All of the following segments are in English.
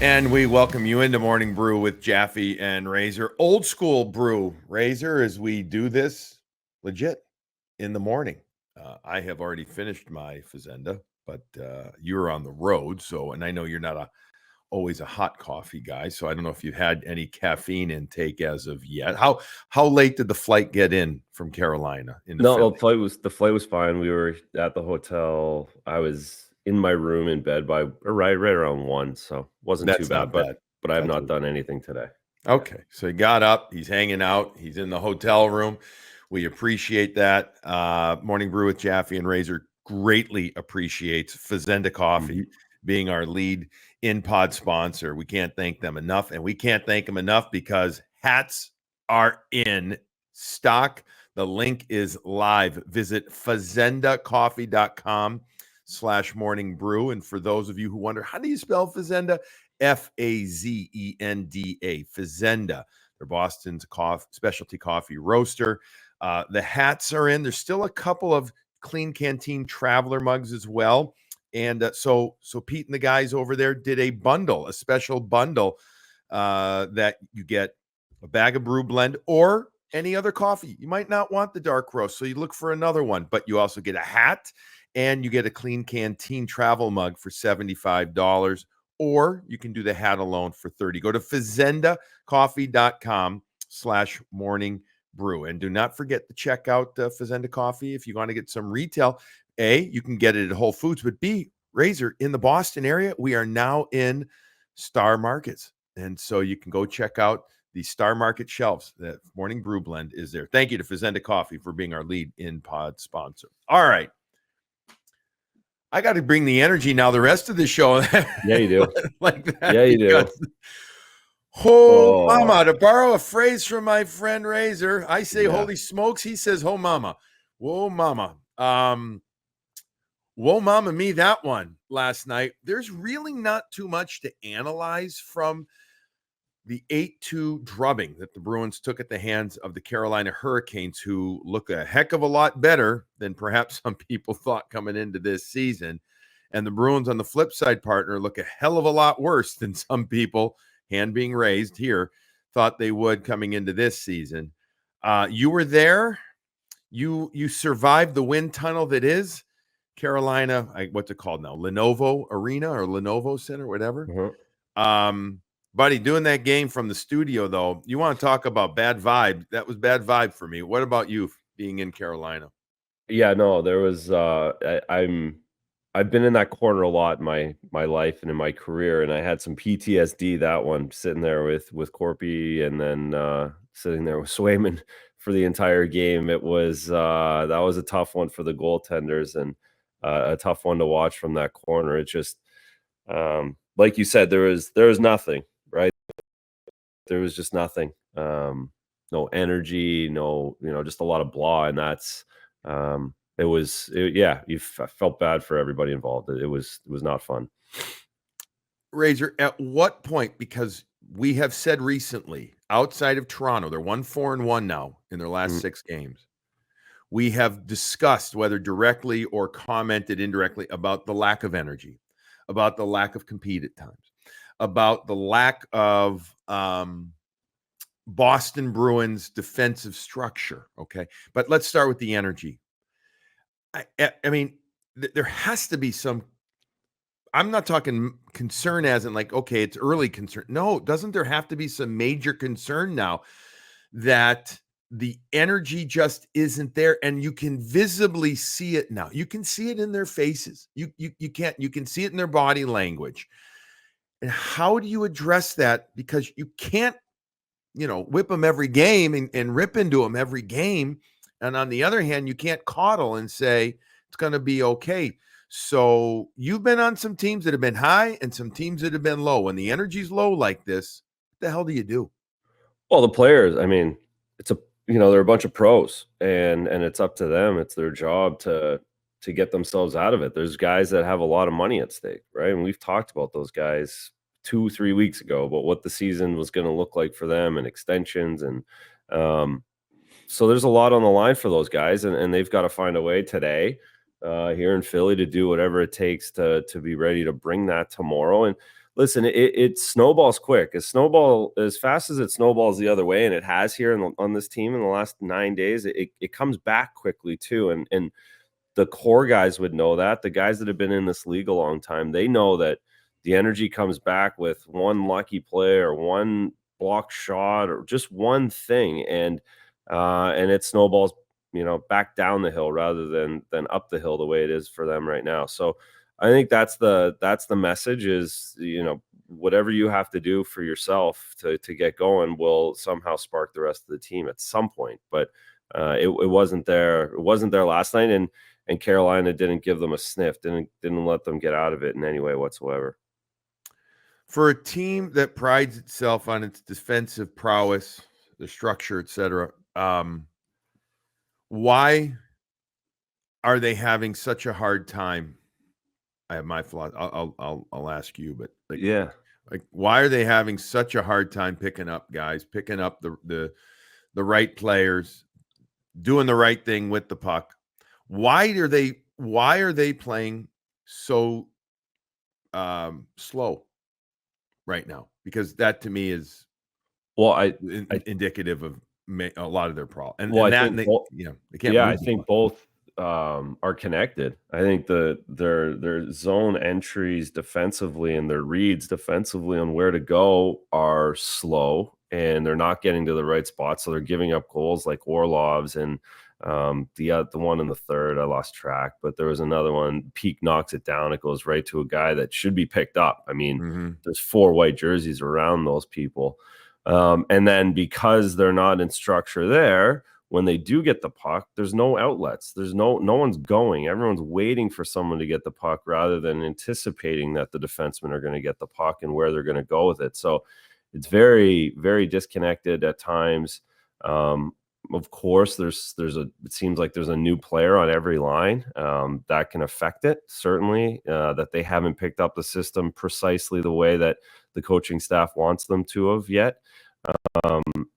And we welcome you into Morning Brew with Jaffe and Razor. Old school brew, Razor, as we do this legit in the morning. I have already finished my Fazenda, but you're on the road. So, and I know you're not always a hot coffee guy. So I don't know if you've had any caffeine intake as of yet. How late did the flight get in from Carolina into No, Philly? the flight was fine. We were at the hotel. I was in my room in bed by right around 1, so wasn't too That's bad. not bad. But I have That's not done anything today. Yeah. Okay. So he got up, he's hanging out, he's in the hotel room. We appreciate that. Morning Brew with Jaffe and Razor greatly appreciates Fazenda Coffee Mhm. being our lead in pod sponsor. We can't thank them enough. And we can't thank them enough because hats are in stock. The link is live. Visit fazendacoffee.com/morning brew. And for those of you who wonder, how do you spell Fazenda? Fazenda, Fazenda. They're Boston's specialty coffee roaster. The hats are in. There's still a couple of Clean Canteen Traveler mugs as well. And so Pete and the guys over there did a special bundle that you get a bag of brew blend or any other coffee. You might not want the dark roast, so you look for another one, but you also get a hat and you get a Clean Canteen travel mug for $75, or you can do the hat alone for 30. Go to fazendacoffee.com/morning brew. And do not forget to check out Fazenda Coffee if you want to get some retail. A, you can get it at Whole Foods, but B, Razor, in the Boston area, we are now in Star Markets. And so you can go check out the Star Market shelves. That Morning Brew Blend is there. Thank you to Fazenda Coffee for being our lead in pod sponsor. All right. I got to bring the energy now the rest of the show. Yeah, you do. Like that Yeah, you do. because oh Oh, mama, to borrow a phrase from my friend Razor, I say yeah. holy smokes, he says oh mama. Whoa mama. Whoa mama me that one last night. There's really not too much to analyze from the 8-2 drubbing that the Bruins took at the hands of the Carolina Hurricanes, who look a heck of a lot better than perhaps some people thought coming into this season. And the Bruins, on the flip side, partner, look a hell of a lot worse than some people, hand being raised here, thought they would coming into this season. You were there. You survived the wind tunnel that is Carolina. What's it called now? Lenovo Arena or Lenovo Center, whatever. Uh-huh. Um, Buddy, doing that game from the studio, though, you want to talk about bad vibe? That was bad vibe for me. What about you being in Carolina? Yeah, no, there was I've been in that corner a lot in my life and in my career, and I had some PTSD that one sitting there with Corpy and then sitting there with Swayman for the entire game. It was that was a tough one for the goaltenders and a tough one to watch from that corner. It just like you said, there was nothing, right? There was just nothing. No energy, no, just a lot of blah, and that's yeah, I felt bad for everybody involved. It was not fun. Razor, at what point, because we have said recently, outside of Toronto, they're 1-4-1 now in their last Mm, 6 games. We have discussed, whether directly or commented indirectly, about the lack of energy, about the lack of compete at times, about the lack of Boston Bruins defensive structure. Okay. But let's start with the energy. I mean, there has to be some. I'm not talking concern as in like, okay, it's early concern. No, doesn't there have to be some major concern now that the energy just isn't there, and you can visibly see it now. You can see it in their faces. You can't. You can see it in their body language. And how do you address that? Because you can't, whip them every game and rip into them every game. And on the other hand, you can't coddle and say it's going to be okay. So you've been on some teams that have been high and some teams that have been low. When the energy's low like this, what the hell do you do? well, the players, I mean, it's a they're a bunch of pros, and it's up to them. It's their job to get themselves out of it. There's guys that have a lot of money at stake, right? And we've talked about those guys 2-3 weeks ago about what the season was going to look like for them and extensions and um so there's a lot on the line for those guys, and they've got to find a way today here in Philly to do whatever it takes to be ready to bring that tomorrow. And Listen, it snowballs quick. As fast as it snowballs the other way, and it has here on this team in the last 9 days, it comes back quickly too. And the core guys would know that. The guys that have been in this league a long time, they know that the energy comes back with one lucky play or one block shot or just one thing, and it snowballs, back down the hill rather than up the hill the way it is for them right now. So I think that's the message is, whatever you have to do for yourself to get going will somehow spark the rest of the team at some point. But it wasn't there. It wasn't there last night, and Carolina didn't give them a sniff. Didn't let them get out of it in any way whatsoever. For a team that prides itself on its defensive prowess, the structure, etc., why are they having such a hard time? I have my flaws. I'll ask you, but Yeah. Why are they having such a hard time picking up guys, picking up the right players, doing the right thing with the puck? Why are they playing so slow right now? Because that to me is indicative of a lot of their problem. Well, I that think they can't. Yeah, I think both are connected. I think their zone entries defensively and their reads defensively on where to go are slow, and they're not getting to the right spot. So they're giving up goals like Orlov's and the one in the third. I lost track, but there was another one. Peak knocks it down. It goes right to a guy that should be picked up. I mean, there's 4 white jerseys around those people. And then because they're not in structure there, when they do get the puck, there's no outlets. There's no one's going. Everyone's waiting for someone to get the puck rather than anticipating that the defensemen are going to get the puck and where they're going to go with it. So it's very, very disconnected at times. Of course, it seems like there's a new player on every line that can affect it. Certainly, that they haven't picked up the system precisely the way that the coaching staff wants them to have yet.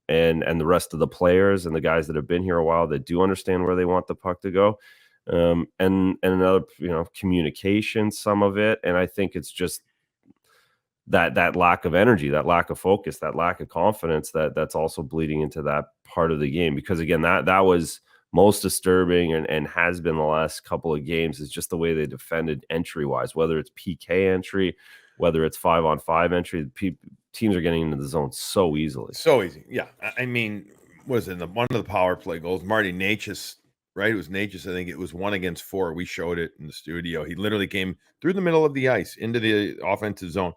And the rest of the players and the guys that have been here a while that do understand where they want the puck to go. And another, communication, some of it. And I think it's just that lack of energy, that lack of focus, that lack of confidence that's also bleeding into that part of the game. Because again, that was most disturbing and has been the last couple of games is just the way they defended entry wise, whether it's PK entry, whether it's 5-on-5 entry. Teams are getting into the zone so easily. So easy. Yeah. I mean, was it one of the power play goals? Marty Necas, right? It was Necas. I think it was 1-against-4. We showed it in the studio. He literally came through the middle of the ice into the offensive zone.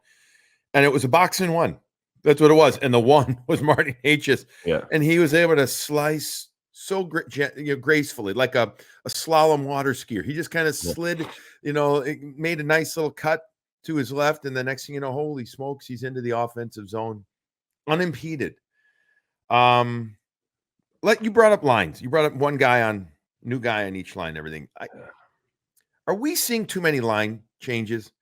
And it was a box in one. That's what it was. And the one was Marty Necas. Yeah. And he was able to slice so gracefully, like a slalom water skier. He just kind of slid, it made a nice little cut to his left, and the next thing you know, holy smokes, he's into the offensive zone unimpeded. You brought up lines. You brought up new guy on each line, everything. Are we seeing too many line changes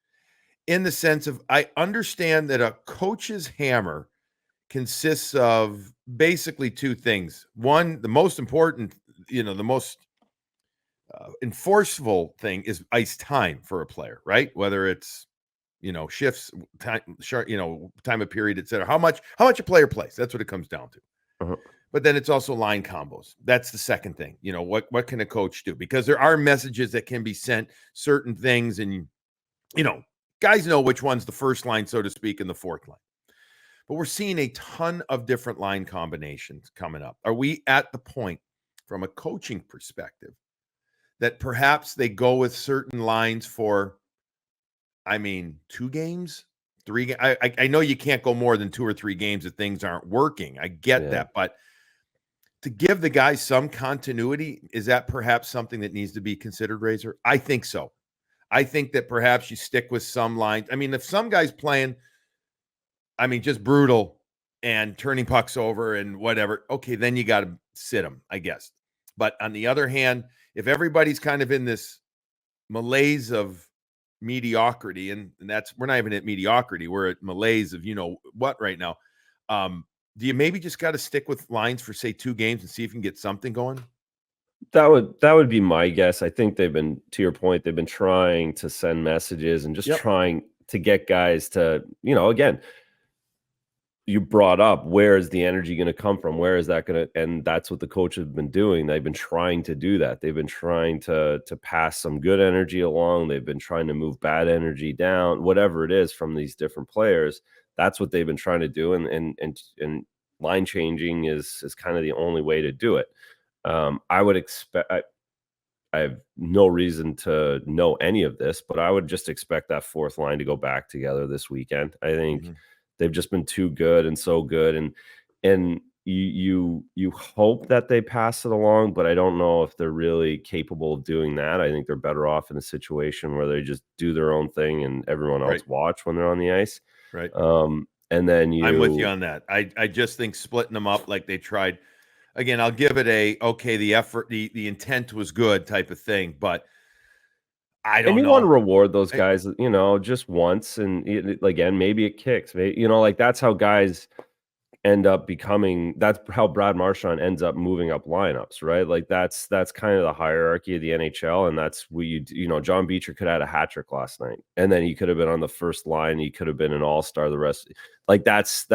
in the sense of, I understand that a coach's hammer consists of basically 2 things. One, the most important, the most enforceable thing is ice time for a player, right? Whether it's shifts, time, time of period, etc. How much a player plays. That's what it comes down to. Uh-huh. But then it's also line combos. That's the second thing. What can a coach do? Because there are messages that can be sent, certain things, and guys know which one's the first line, so to speak, and the fourth line. But we're seeing a ton of different line combinations coming up. Are we at the point, from a coaching perspective, that perhaps they go with certain lines for, 2 games, 3 games? I know you can't go more than 2 or 3 games if things aren't working. I get that. But to give the guys some continuity, is that perhaps something that needs to be considered, Razor? I think so. I think that perhaps you stick with some lines. If some guy's playing, just brutal and turning pucks over and whatever, okay, then you got to sit him, I guess. But on the other hand, if everybody's kind of in this malaise of mediocrity, and that's, we're not even at mediocrity, we're at malaise of what right now, do you maybe just got to stick with lines for, say, 2 games and see if you can get something going? That would be my guess. I think they've been, to your point, they've been trying to send messages and just trying to get guys to, again, you brought up, where is the energy going to come from? Where is that going to, and that's what the coaches have been doing. They've been trying to do that. They've been trying to pass some good energy along. They've been trying to move bad energy down, whatever it is from these different players. That's what they've been trying to do. And line changing is kind of the only way to do it. I would expect, I have no reason to know any of this, but I would just expect that fourth line to go back together this weekend. I think they've just been too good and so good, and you hope that they pass it along, but I don't know if they're really capable of doing that. I think they're better off in a situation where they just do their own thing and everyone else Right. watch when they're on the ice. Right. And then I'm with you on that. I just think splitting them up like they tried. Again, I'll give it the effort, the intent was good type of thing, but I don't And you know. want to reward those guys, just once, and again, maybe it kicks. Like that's how guys end up becoming. That's how Brad Marchand ends up moving up lineups, right? Like that's kind of the hierarchy of the NHL, and that's what John Beecher could have had a hat trick last night, and then he could have been on the first line. He could have been an all-star. The rest, like that's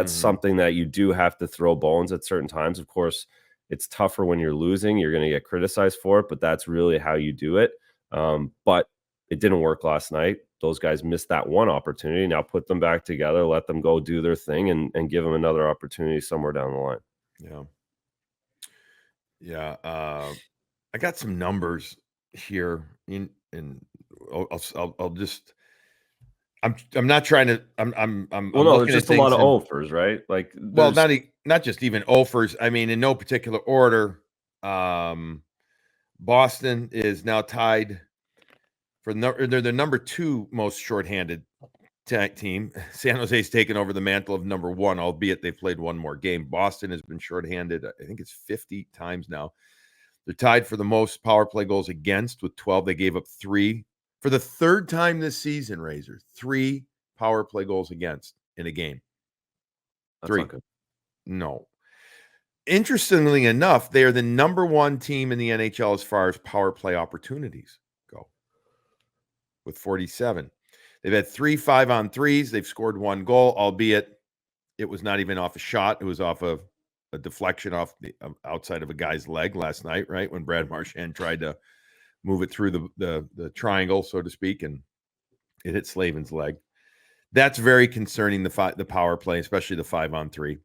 something that you do have to throw bones at certain times. Of course, it's tougher when you're losing. You're going to get criticized for it, but that's really how you do it. But it didn't work last night. Those guys missed that one opportunity. Now put them back together, let them go do their thing, and give them another opportunity somewhere down the line. Yeah. Yeah. I got some numbers here I'll just, I'm not trying to, I'm Well, looking there's at just a lot things of and, offers, right? Like, well, not just even offers. I mean, in no particular order. Boston is now tied for they're the number 2 most shorthanded team. San Jose's taken over the mantle of number 1, albeit they've played one more game. Boston has been shorthanded, I think it's 50 times now. They're tied for the most power play goals against with 12. They gave up 3 for the third time this season. Razor 3 power play goals against in a game. That's 3. not good. No. Interestingly enough, they are the number 1 team in the NHL as far as power play opportunities go, with 47. They've had 3 5-on-3s. They've scored 1 goal, albeit it was not even off a shot. It was off of a deflection off the outside of a guy's leg last night, right? When Brad Marchand tried to move it through the triangle, so to speak, and it hit Slavin's leg. That's very concerning, the power play, especially the 5-on-3.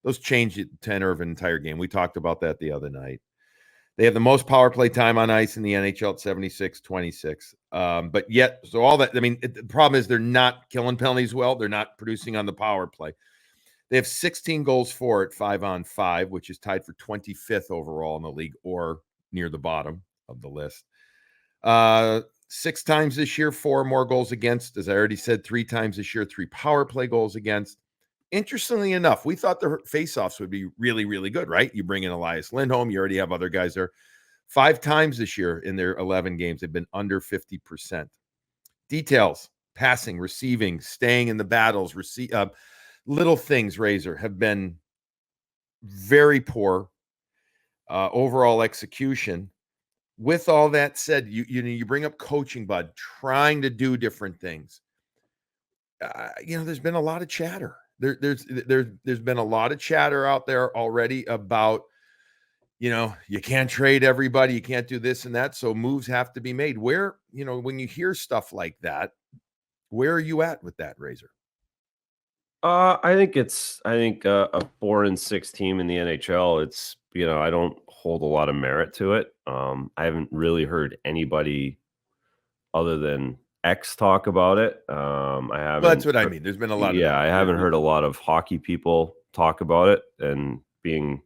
Those change the tenor of an entire game. We talked about that the other night. They have the most power play time on ice in the NHL at 76-26. But yet, so all that, I mean, the problem is they're not killing penalties well. They're not producing on the power play. They have 16 goals for at 5-on-5, which is tied for 25th overall in the league, or near the bottom of the list. 6 times this year, 4 more goals against. As I already said, 3 times this year, 3 power play goals against. Interestingly enough, we thought the faceoffs would be really, really good, right? You bring in Elias Lindholm, you already have other guys there. 5 times this year in their 11 games, they've been under 50%. Details, passing, receiving, staying in the battles, little things, Razor, have been very poor. Overall execution. With all that said, you bring up coaching, Bud, trying to do different things. There's been a lot of chatter. There's been a lot of chatter out there already about, you can't trade everybody, you can't do this and that, so moves have to be made. Where, when you hear stuff like that, where are you at with that, Razor? I think a 4-6 team in the NHL. It's I don't hold a lot of merit to it. I haven't really heard anybody other than X talk about it. I haven't. Well, that's what I mean. There's been a lot of that. I haven't heard a lot of hockey people talk about it and being.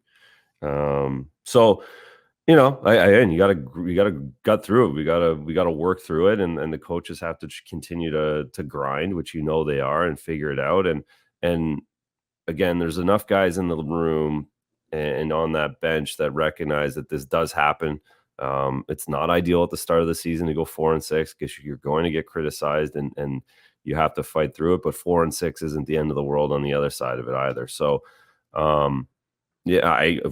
So, and you gotta gut through it. We gotta work through it, and the coaches have to continue to grind, which they are, and figure it out. And again, there's enough guys in the room and on that bench that recognize that this does happen. It's not ideal at the start of the season to go 4-6 because you're going to get criticized and you have to fight through it. But 4-6 isn't the end of the world on the other side of it either. So, of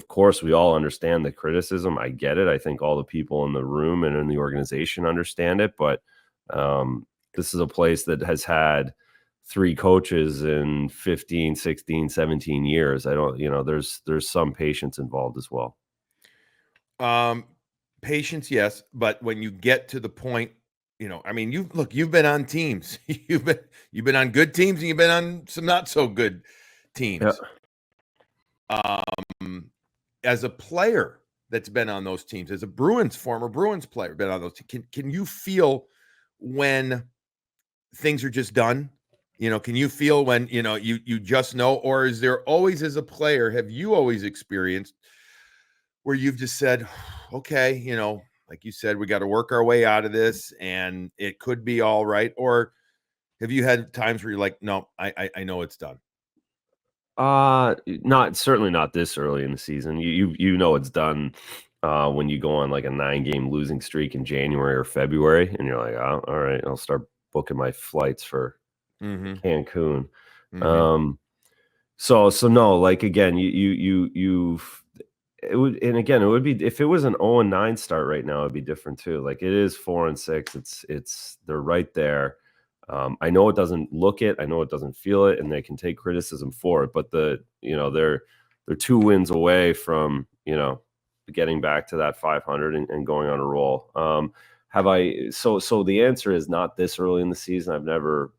course, we all understand the criticism. I get it. I think all the people in the room and in the organization understand it. But This is a place that has had 3 coaches in 15, 16, 17 years. I don't, there's some patience involved as well. Patience, yes, but when you get to the point, I mean, you've been on teams. You've been on good teams and you've been on some not so good Yeah. teams. As a player that's been on those teams, as a former Bruins player, been on those teams, can you feel when things are just done? Can you feel when you just know, or is there always, as a player, have you always experienced where you've just said, okay, like you said, we got to work our way out of this and it could be all right? Or have you had times where you're like, no, I know it's done? Certainly not this early in the season. You know it's done when you go on like a 9-game losing streak in January or February, and you're like, oh, all right, I'll start booking my flights for Mm-hmm. Cancun. Mm-hmm. So no, like again, it would, and again, it would be if it was an 0-9 start right now, it'd be different too. Like it is 4-6. It's they're right there. I know it doesn't look it, I know it doesn't feel it, and they can take criticism for it. But they're 2 wins away from getting back to that 500 and going on a roll. Have I? So the answer is not this early in the season. I've never,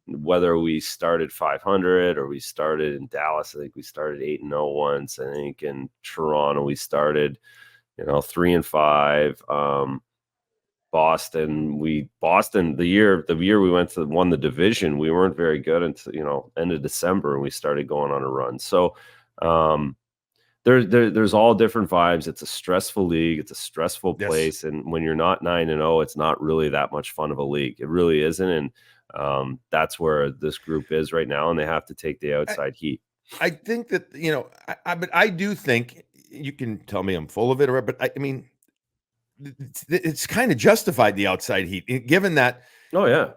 whether we started 500 or we started in Dallas, I think we started 8-0 once. I think in Toronto we started 3-5. Boston the year we won the division, we weren't very good until end of December, and we started going on a run. So there's all different vibes. It's a stressful league, it's a stressful Yes. place, and when you're not 9-0, it's not really that much fun of a league. It really isn't. And that's where this group is right now, and they have to take the outside heat. I think that, but I do think, you can tell me I'm full of it, but I mean, it's kind of justified, the outside heat, given that. Oh yeah.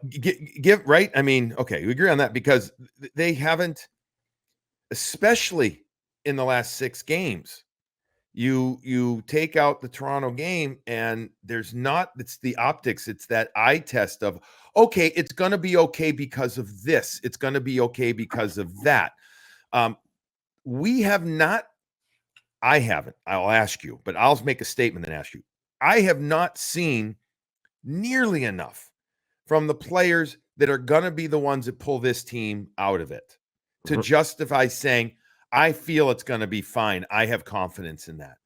Give right. I mean, okay, we agree on that, because they haven't, especially in the last 6 games. You take out the Toronto game, and it's the optics, it's that eye test of, okay, it's going to be okay because of this, it's going to be okay because of that. We have not, I haven't, I'll ask you, but I'll make a statement and ask you. I have not seen nearly enough from the players that are going to be the ones that pull this team out of it to justify saying, I feel it's going to be fine. I have confidence in that.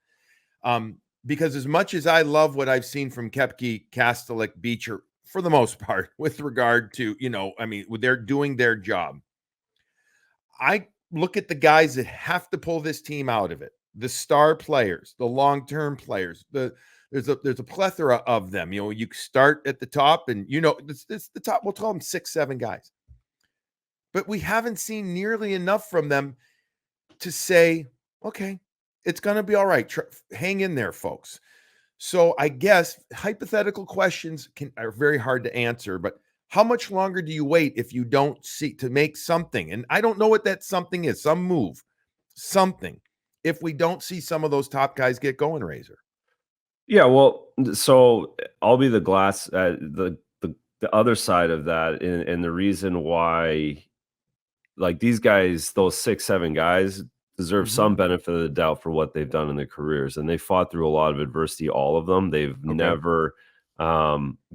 Because as much as I love what I've seen from Koepke, Kastelik, Beecher, for the most part, with regard to, I mean, they're doing their job. I look at the guys that have to pull this team out of it, the star players, the long-term players, there's a plethora of them. You start at the top, and it's the top, we'll call them 6, 7 guys. But we haven't seen nearly enough from them to say, okay, it's going to be all right. Hang in there, folks. So I guess hypothetical questions are very hard to answer, but how much longer do you wait if you don't see to make something? And I don't know what that something is, some move, something, if we don't see some of those top guys get going, Razor. Yeah, well, so I'll be the the other side of that, and the reason why, like, these guys, those 6, 7 guys deserve some benefit of the doubt for what they've done in their careers, and they fought through a lot of adversity, all of them. They've never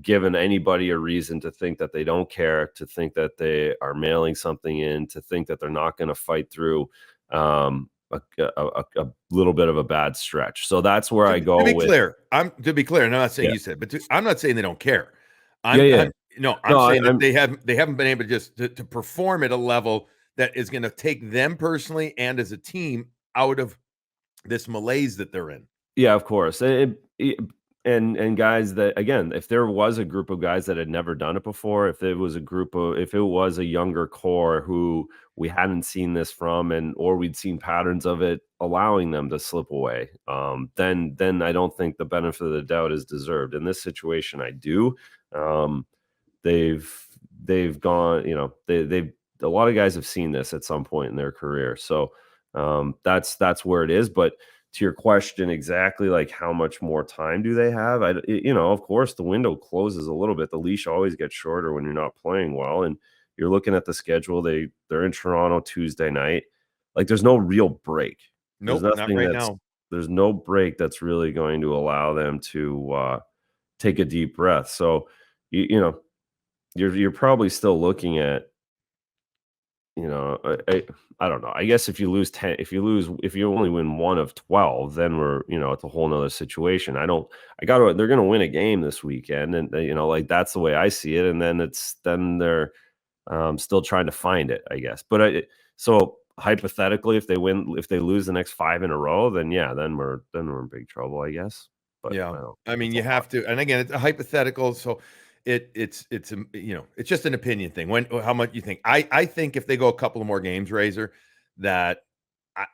given anybody a reason to think that they don't care, to think that they are mailing something in, to think that they're not going to fight through a little bit of a bad stretch. So that's where I go to be with. clear, I'm not saying Yeah. you said, but I'm not saying they don't care. Yeah. I'm saying that they haven't been able to perform at a level that is going to take them personally and as a team out of this malaise that they're in. Yeah, of course. And guys that, again, if there was a group of guys that had never done it before, if it was a younger core who we hadn't seen this from, or we'd seen patterns of it allowing them to slip away, then I don't think the benefit of the doubt is deserved. In this situation, I do. They've gone, they've a lot of guys have seen this at some point in their career. So that's where it is. But to your question, exactly like how much more time do they have? Of course, the window closes a little bit. The leash always gets shorter when you're not playing well, and you're looking at the schedule. They're in Toronto Tuesday night. Like, there's no real break. There's Nope, not nothing right that's now. there's no break that's really going to allow them to take a deep breath. So, you're probably still looking at, I don't know. I guess if you lose 10, if you only win one of 12, then we're, it's a whole nother situation. They're going to win a game this weekend. And, like, that's the way I see it. And then they're still trying to find it, I guess. So hypothetically, if they lose the next 5 in a row, then yeah, then we're in big trouble, I guess. But Yeah. I don't, I mean, it's a you lot. have to, and again, it's a hypothetical, so it's just an opinion thing. How much you think? I think if they go a couple of more games, Razor, that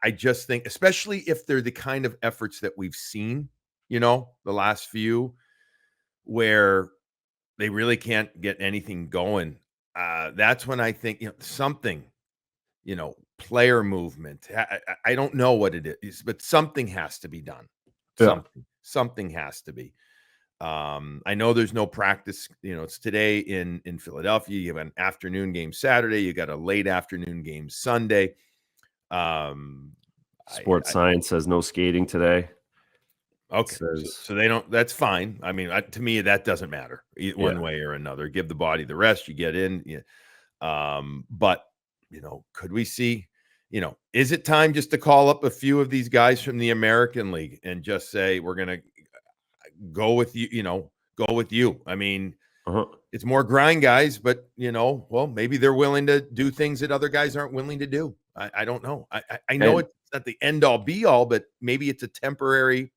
I just think, especially if they're the kind of efforts that we've seen, the last few, where they really can't get anything going. That's when I think, something, player movement. I don't know what it is, but something has to be done. Yeah. Something has to be. I know there's no practice. It's today in Philadelphia. You have an afternoon game Saturday. You got a late afternoon game Sunday. Sports science says no skating today. Okay, Says, so they don't. That's fine. I mean, to me, that doesn't matter yeah. one way or another. Give the body the rest. You get in. But could we see? Is it time just to call up a few of these guys from the American League and just say we're gonna go with you? Go with you. I mean, Uh-huh. it's more grind guys, but well, maybe they're willing to do things that other guys aren't willing to do. I don't know. I know And it's not the end all be all, but maybe it's a temporary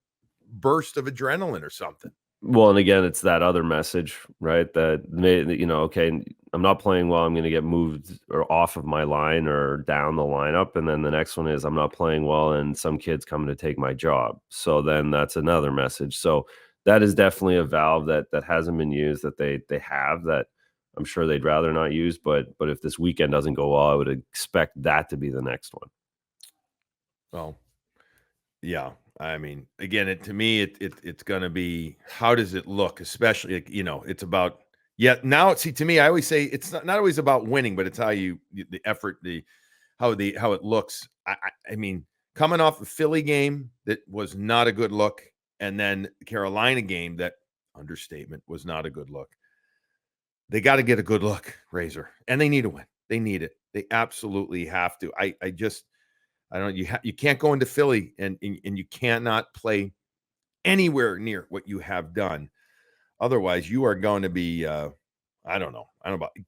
burst of adrenaline or something. Well, and again, it's that other message, right? Okay, I'm not playing well. I'm going to get moved or off of my line or down the lineup. And then the next one is I'm not playing well and some kid's coming to take my job. So then that's another message. So that is definitely a valve that hasn't been used, that they have, that I'm sure they'd rather not use. But if this weekend doesn't go well, I would expect that to be the next one. Well, yeah. I mean, again, to me, it's going to be, how does it look? Especially, it's about, now, see, to me, I always say it's not always about winning, but it's how the effort, how it looks. I mean, coming off a Philly game that was not a good look, and then the Carolina game that, understatement, was not a good look. They got to get a good look, Razor, and they need to win. They need it. They absolutely have to. I don't. You can't go into Philly and you cannot play anywhere near what you have done. Otherwise, you are going to be. I don't know.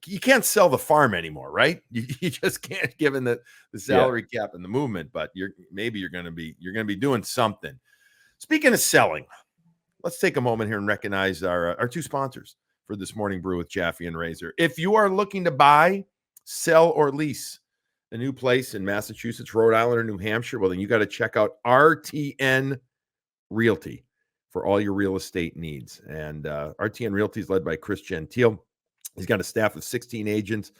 You can't sell the farm anymore, right? You just can't, given the Yeah. salary cap and the movement. But you're going to be doing something. Speaking of selling, let's take a moment here and recognize our two sponsors for this morning brew with Jaffe and Razor. If you are looking to buy, sell, or lease a new place in Massachusetts, Rhode Island, or New Hampshire, well, then you got to check out RTN Realty for all your real estate needs. And RTN Realty is led by Chris Gentile. He's got a staff of 16 agents.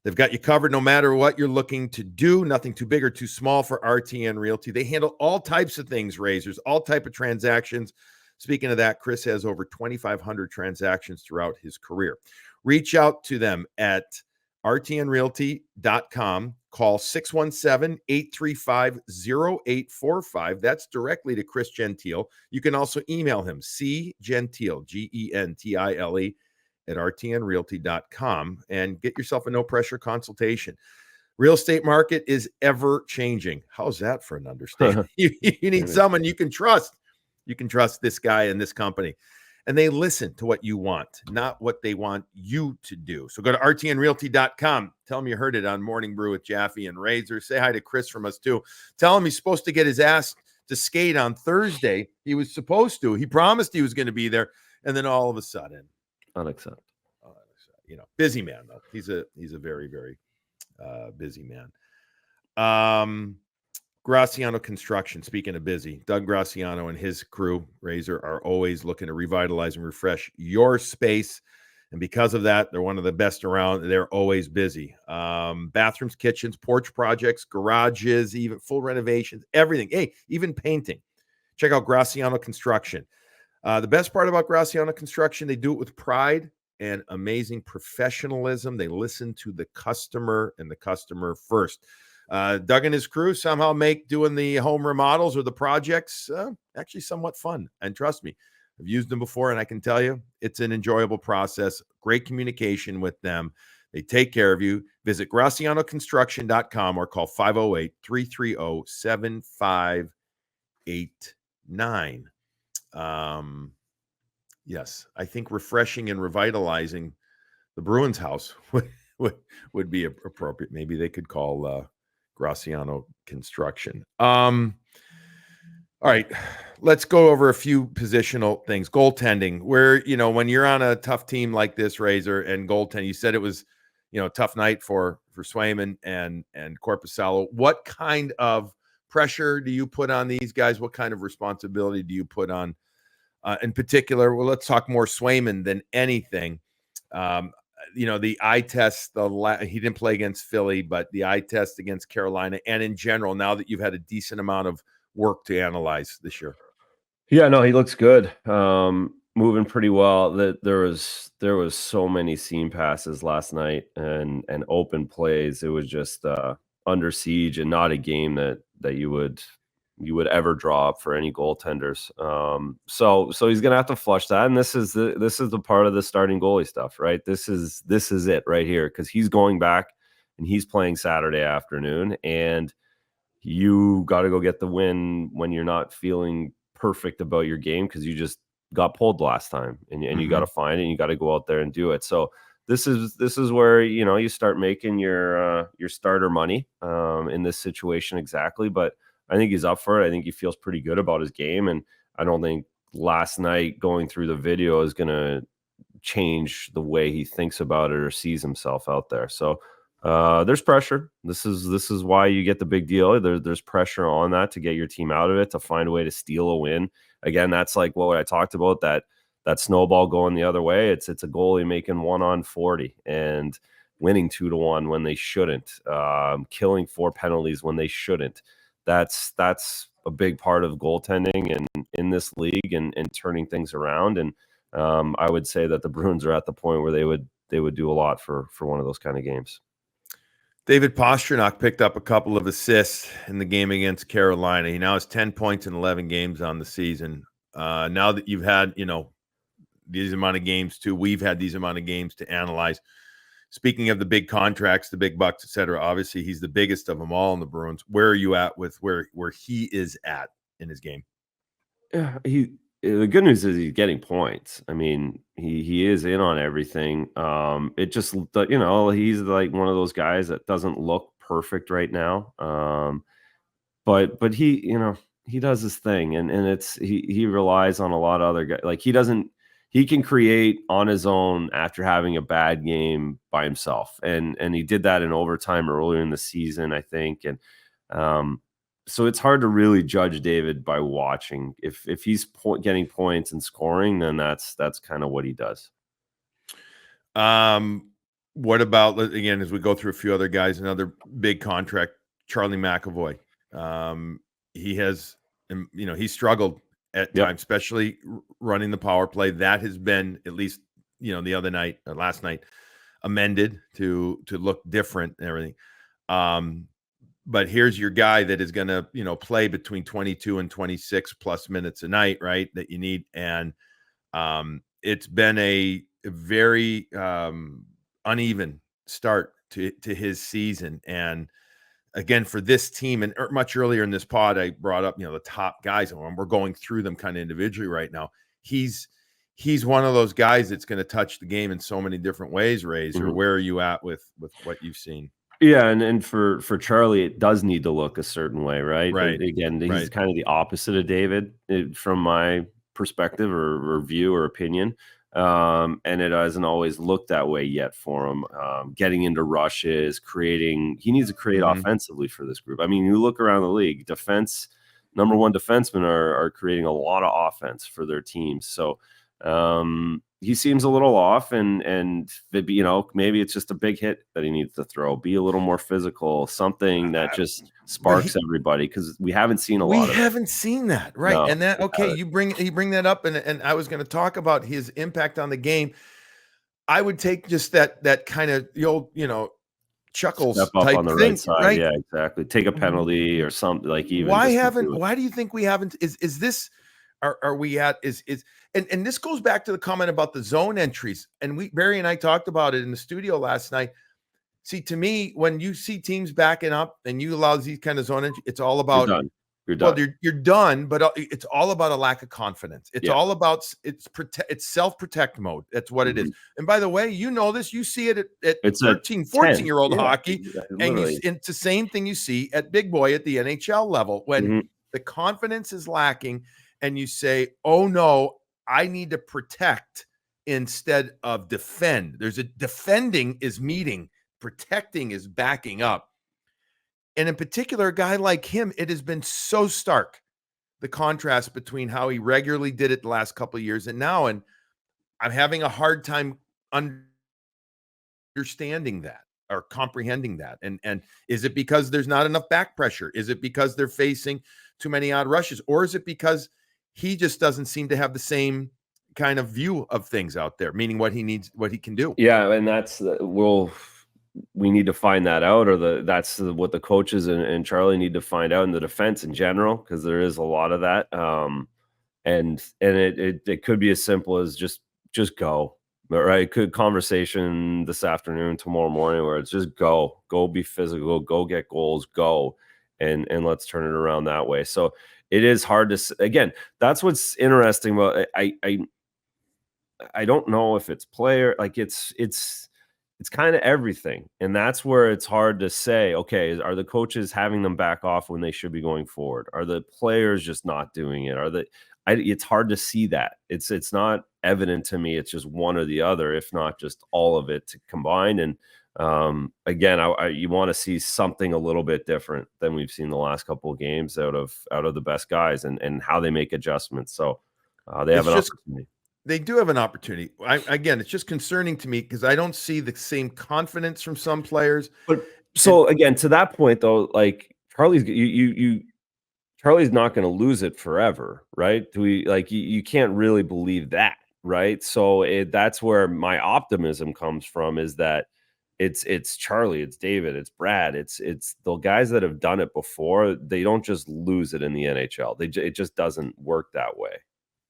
They've got you covered no matter what you're looking to do. Nothing too big or too small for RTN Realty. They handle all types of things, Razors, all type of transactions. Speaking of that, Chris has over 2,500 transactions throughout his career. Reach out to them at rtnrealty.com. Call 617-835-0845. That's directly to Chris Gentile. You can also email him, cgentile, Gentile, at rtnrealty.com, and get yourself a no-pressure consultation. Real estate market is ever changing. How's that for an understatement? You need someone you can trust. You can trust this guy and this company. And they listen to what you want, not what they want you to do. So go to rtnrealty.com. Tell him you heard it on Morning Brew with Jaffe and Razor. Say hi to Chris from us too. Tell him he's supposed to get his ass to skate on Thursday. He was supposed to. He promised he was going to be there. And then all of a sudden, Unacceptable. Busy man though. He's a very, very busy man. Graciano Construction, speaking of busy, Doug Graciano and his crew, Razor, are always looking to revitalize and refresh your space. And because of that, they're one of the best around. They're always busy. Bathrooms, kitchens, porch projects, garages, even full renovations, everything. Hey, even painting. Check out Graciano Construction. The best part about Graciano Construction, they do it with pride and amazing professionalism. They listen to the customer and the customer first. Doug and his crew somehow make doing the home remodels or the projects actually somewhat fun. And trust me, I've used them before, and I can tell you it's an enjoyable process. Great communication with them. They take care of you. Visit GracianoConstruction.com or call 508-330-7589. Yes, I think refreshing and revitalizing the Bruins house would be appropriate. Maybe they could call Graciano Construction. All right, let's go over a few positional things. Goaltending, where, when you're on a tough team like this, Razor, and goaltending, you said it was, a tough night for Swayman and Korpisalo. What kind of pressure do you put on these guys? What kind of responsibility do you put on, in particular? Well, let's talk more Swayman than anything. The eye test, he didn't play against Philly, but the eye test against Carolina, and in general, now that you've had a decent amount of work to analyze this year. Yeah, no, he looks good. Moving pretty well. There was so many seam passes last night and open plays. It was just under siege, and not a game that you would ever draw up for any goaltenders. So he's gonna have to flush that, and this is the part of the starting goalie stuff, right? This is it right here, because he's going back and he's playing Saturday afternoon, and you got to go get the win when you're not feeling perfect about your game because you just got pulled last time, and you got to find it, and you got to go out there and do it. So this is where you start making your starter money in this situation, exactly. But I think he's up for it. I think he feels pretty good about his game, and I don't think last night going through the video is going to change the way he thinks about it or sees himself out there. So there's pressure. This is why you get the big deal. There's pressure on that to get your team out of it, to find a way to steal a win. Again, that's like what I talked about, that snowball going the other way. It's a goalie making 1-on-40 and winning 2-1 when they shouldn't, killing 4 penalties when they shouldn't. That's a big part of goaltending and in this league, and turning things around. And I would say that the Bruins are at the point where they would do a lot for one of those kind of games. David Pastrnak picked up a couple of assists in the game against Carolina. He now has 10 points in 11 games on the season. Now that you've had, these amount of games too, we've had these amount of games to analyze. Speaking of the big contracts, the big bucks, et cetera, obviously he's the biggest of them all in the Bruins. Where are you at with where he is at in his game? Yeah, the good news is he's getting points. I mean, he is in on everything. It just, he's like one of those guys that doesn't look perfect right now. But he does his thing, and it's he relies on a lot of other guys. Like he can create on his own after having a bad game by himself, and he did that in overtime earlier in the season, I think. And so it's hard to really judge David by watching. If he's getting points and scoring, then that's kind of what he does. What about, again, as we go through a few other guys, another big contract, Charlie McAvoy. He has, he struggled at times, especially running the power play. That has been, at least, the other night, last night, amended to look different and everything. But here's your guy that is going to, play between 22 and 26 plus minutes a night, right? That you need. And it's been a very uneven start to his season. And again, for this team, and much earlier in this pod, I brought up, the top guys, and we're going through them kind of individually right now. He's one of those guys that's going to touch the game in so many different ways, Razor. Where are you at with what you've seen? Yeah, and for Charlie, it does need to look a certain way, right? Right. Again, he's kind of the opposite of David from my perspective or view or opinion. And it hasn't always looked that way yet for him. Getting into rushes, he needs to create offensively for this group. I mean, you look around the league, number one defensemen are creating a lot of offense for their teams. So He seems a little off, and maybe it's just a big hit that he needs to throw. Be a little more physical, something that just But sparks everybody, because we haven't seen a we lot of it. haven't seen that, right? No, And that we okay, haven't. you bring that up, and I was going to talk about his impact on the game. I would take just that kind of the old, Step chuckles up on type the right thing, side. right? Yeah, exactly. Take a penalty or something, like, even Why just to haven't do it. why do you think we haven't is this are we at is and this goes back to the comment about the zone entries, and Barry and I talked about it in the studio last night. See, to me, when you see teams backing up and you allow these kind of zone entry, it's all You're about, done. You're well, done. you're done, but it's all about a lack of confidence. It's Yeah. all about it's self-protect mode. That's what it is. Mhm. And by the way, you know this, you see it at It's a 13, 14 10. year old Yeah, hockey, and literally. it's the same thing you see at big boy at the NHL level when Mhm. the confidence is lacking and you say, "Oh no, I need to protect instead of defend." There's a defending is meeting, protecting is backing up. And in particular, a guy like him, it has been so stark, the contrast between how he regularly did it the last couple of years and now. And I'm having a hard time understanding that or comprehending that. And is it because there's not enough back pressure? Is it because they're facing too many odd rushes? Or is it because he just doesn't seem to have the same kind of view of things out there, meaning what he needs, what he can do? Yeah, and we need to find that out, or that's what the coaches and Charlie need to find out in the defense in general, because there is a lot of that. And it could be as simple as just go. But right, could conversation this afternoon, tomorrow morning, where it's just go be physical, go get goals, go, and let's turn it around that way. So it is hard to again. That's what's interesting about I don't know if it's player, like, it's kind of everything, and that's where it's hard to say, okay, are the coaches having them back off when they should be going forward? Are the players just not doing it? It's hard to see that. It's not evident to me. It's just one or the other, if not just all of it combined. And again, you want to see something a little bit different than we've seen the last couple of games out of the best guys, and how they make adjustments. So they have It's an just opportunity. they do have an opportunity. Again, it's just concerning to me because I don't see the same confidence from some players. But And so again, to that point though, like, Charlie's not going to lose it forever, right? Do we like you can't really believe that, right? So that's where my optimism comes from, is that it's Charlie, it's David, it's Brad, it's the guys that have done it before. They don't just lose it in the NHL. It just doesn't work that way.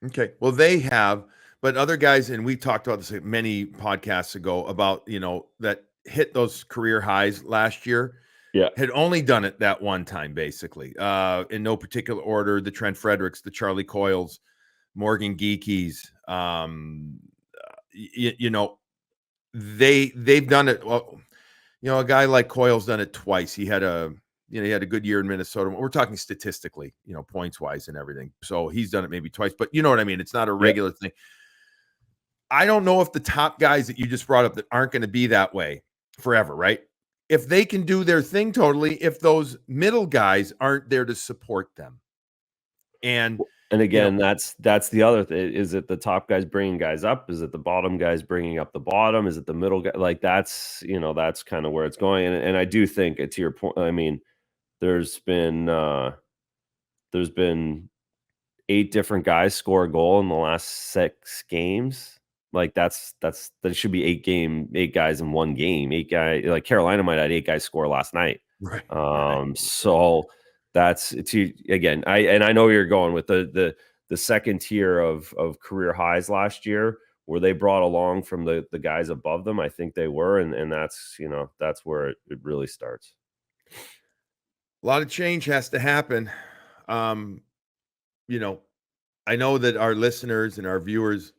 okay, well, they have, but other guys, and we talked about this many podcasts ago about that hit those career highs last year Yeah. had only done it that one time, basically, in no particular order. The Trent Fredericks, the Charlie Coyles, Morgan Geekies, they've done it. Well, a guy like Coyle's done it twice. He had a good year in Minnesota. We're talking statistically, points wise and everything. So he's done it maybe twice, but you know what I mean? It's not a Yeah. regular thing. I don't know if the top guys that you just brought up that aren't going to be that way forever, right? If they can do their thing totally, if those middle guys aren't there to support them. And, And you know, again, that's the other thing. Is it the top guys bringing guys up? Is it the bottom guys bringing up the bottom? Is it the middle guy? Like, that's kind of where it's going. And I do think, to your point, I mean, there's been there's been 8 different guys score a goal in the last 6 games. Like, that should be 8 guys in one game. 8 guys, like Carolina might have had 8 guys score last night. right, right. So that's again, I know you're going with the second tier of career highs last year. Were they brought along from the guys above them? I think they were, and that's where it really starts. A lot of change has to happen. Um, you know, I know that our listeners and our viewers,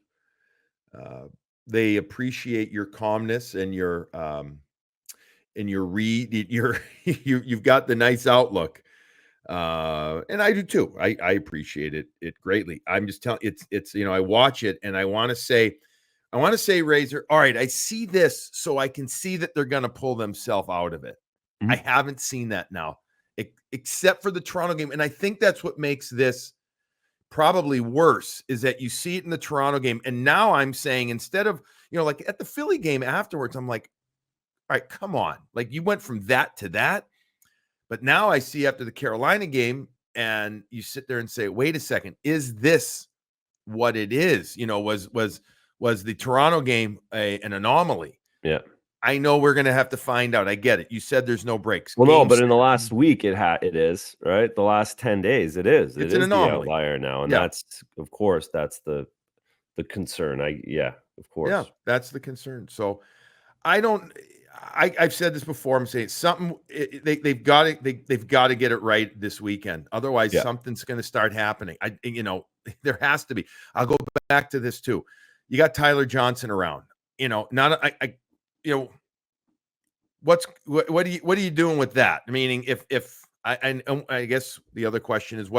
uh, they appreciate your calmness and your read, you've got the nice outlook. And I do too. I appreciate it greatly. I'm just telling it's I watch it and I want to say, Razor, all right, I see this, so I can see that they're gonna pull themselves out of it. I Mhm. haven't seen that now, except for the Toronto game. And I think that's what makes this probably worse is that you see it in the Toronto game. And now I'm saying, instead of, like at the Philly game afterwards, I'm like, all right, come on. Like, you went from that to that. But now I see after the Carolina game, and you sit there and say, wait a second, is this what it is? Was the Toronto game an anomaly? Yeah. I know we're going to have to find out. I get it. You said there's no breaks. Well, no, but in the 7, last week, it is, right? The last 10 days, it is. It it's an is the anomaly. outlier now, and Yeah. that's, of course, that's the concern. Of course. Yeah, that's the concern. So I've said this before. I'm saying something. They've got to get it right this weekend. Otherwise, Yeah. something's going to start happening. There has to be. I'll go back to this too. You got Tyler Johnson around. What are you doing with that? Meaning, I guess the other question is,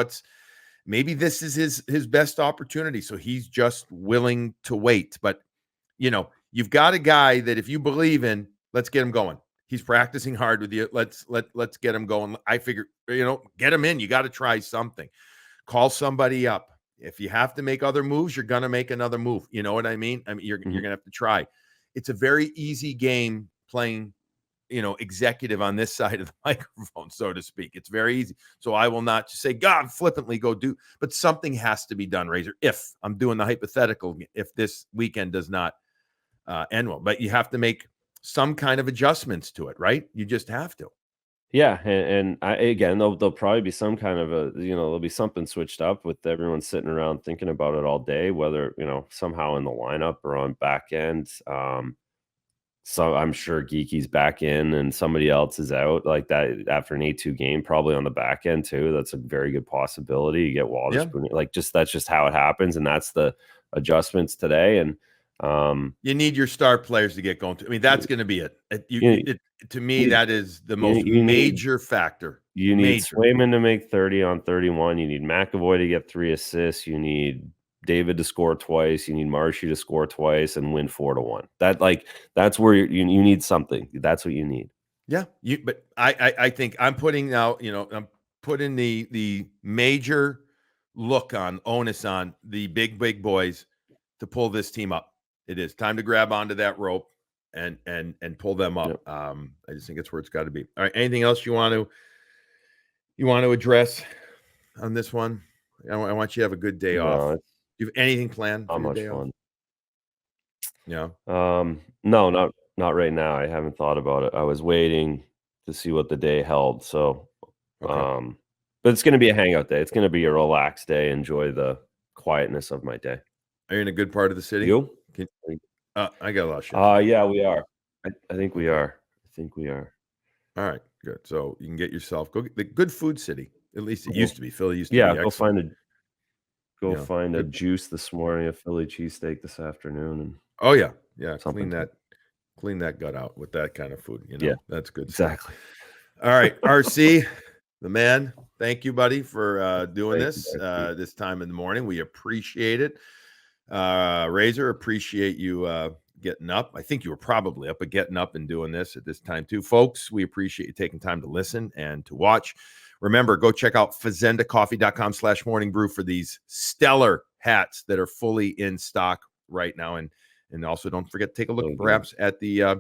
maybe this is his best opportunity, so he's just willing to wait. But you've got a guy that, if you believe in, let's get him going. He's practicing hard with you. Let's get him going. I figure, get him in. You got to try something. Call somebody up. If you have to make other moves, you're gonna make another move. You know what I mean? You're gonna have to try. It's a very easy game playing, executive on this side of the microphone, so to speak. It's very easy. So I will not just say, God, flippantly go do, but something has to be done, Razor. If I'm doing the hypothetical, if this weekend does not end well, but you have to make some kind of adjustments to it, right? You just have to. Yeah, and again, there'll probably be some kind of there'll be something switched up with everyone sitting around thinking about it all day, whether, somehow in the lineup or on back end. So I'm sure Geeky's back in and somebody else is out like that after an 8-2 game, probably on the back end too. That's a very good possibility. You get Waterspoon, that's just how it happens, and that's the adjustments today. And you need your star players to get going. That's going to be it. To me, that is the most major factor. You need Swayman to make 30 on 31. You need McAvoy to get 3 assists. You need David to score twice. You need Marshy to score twice and win 4-1. That's where you need something. That's what you need. Yeah, but I think I'm putting now. I'm putting the major onus on the big boys to pull this team up. It is time to grab onto that rope and pull them up. Yep. I just think it's where it's got to be. All right. Anything else you want to address on this one? I want you to have a good day off. Do you have anything planned for your day fun. Off? Yeah. No, not right now. I haven't thought about it. I was waiting to see what the day held. So, okay. But it's going to be a hangout day. It's going to be a relaxed day. Enjoy the quietness of my day. Are you in a good part of the city? You? I got a lot of shit. Yeah, we are. I think we are. All right, good. So you can get yourself the good food city. At least it used to be. Philly used to be. Yeah, go find a juice this morning, a Philly cheesesteak this afternoon, and clean that gut out with that kind of food. Yeah, that's good. Exactly. Stuff. All right, RC, the man. Thank you, buddy, for doing this time in the morning. We appreciate it. Razor, appreciate you getting up. I think you were probably up, but getting up and doing this at this time too. Folks, we appreciate you taking time to listen and to watch. Remember, go check out fazendacoffee.com/morningbrew for these stellar hats that are fully in stock right now. And also don't forget to take a look perhaps at the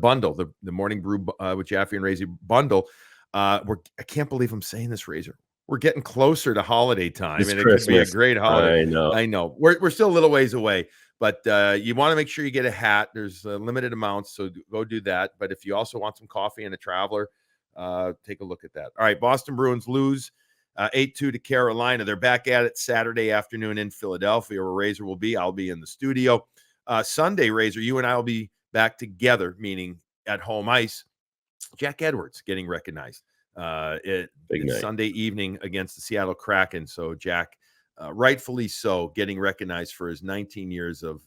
bundle, the Morning Brew with Jaffe and Razor bundle. I can't believe I'm saying this, Razor. We're getting closer to holiday time, and it could be a great holiday. I know. We're still a little ways away, but you want to make sure you get a hat. There's limited amounts, so go do that. But if you also want some coffee and a traveler, take a look at that. All right, Boston Bruins lose 8-2 to Carolina. They're back at it Saturday afternoon in Philadelphia, where Razor will be. I'll be in the studio. Sunday, Razor, you and I will be back together, meaning at home ice. Jack Edwards getting recognized. Sunday evening against the Seattle Kraken. So Jack, rightfully so, getting recognized for his 19 years of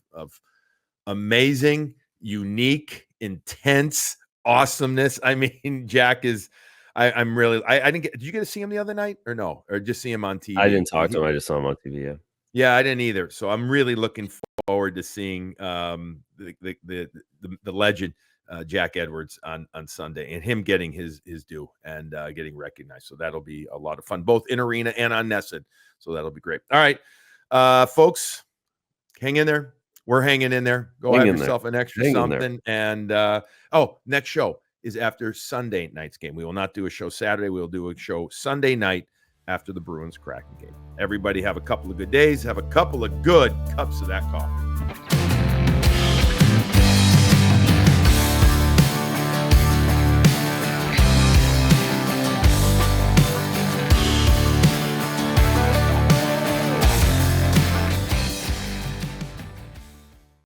amazing, unique, intense awesomeness. I mean, Jack is. I'm really. I didn't get. Did you get to see him the other night or no? Or just see him on TV? I didn't talk to him. I just saw him on TV. Yeah. Yeah, I didn't either. So I'm really looking forward to seeing the legend Jack Edwards on Sunday, and him getting his due and getting recognized. So that'll be a lot of fun, both in arena and on Nesson. So that'll be great. All right, folks, hang in there. We're hanging in there. Go Hang have in there. yourself an extra Hang in there. something. And next show is after Sunday night's game. We will not do a show Saturday. We'll do a show Sunday night after the Bruins Kraken game. Everybody have a couple of good days. Have a couple of good cups of that coffee.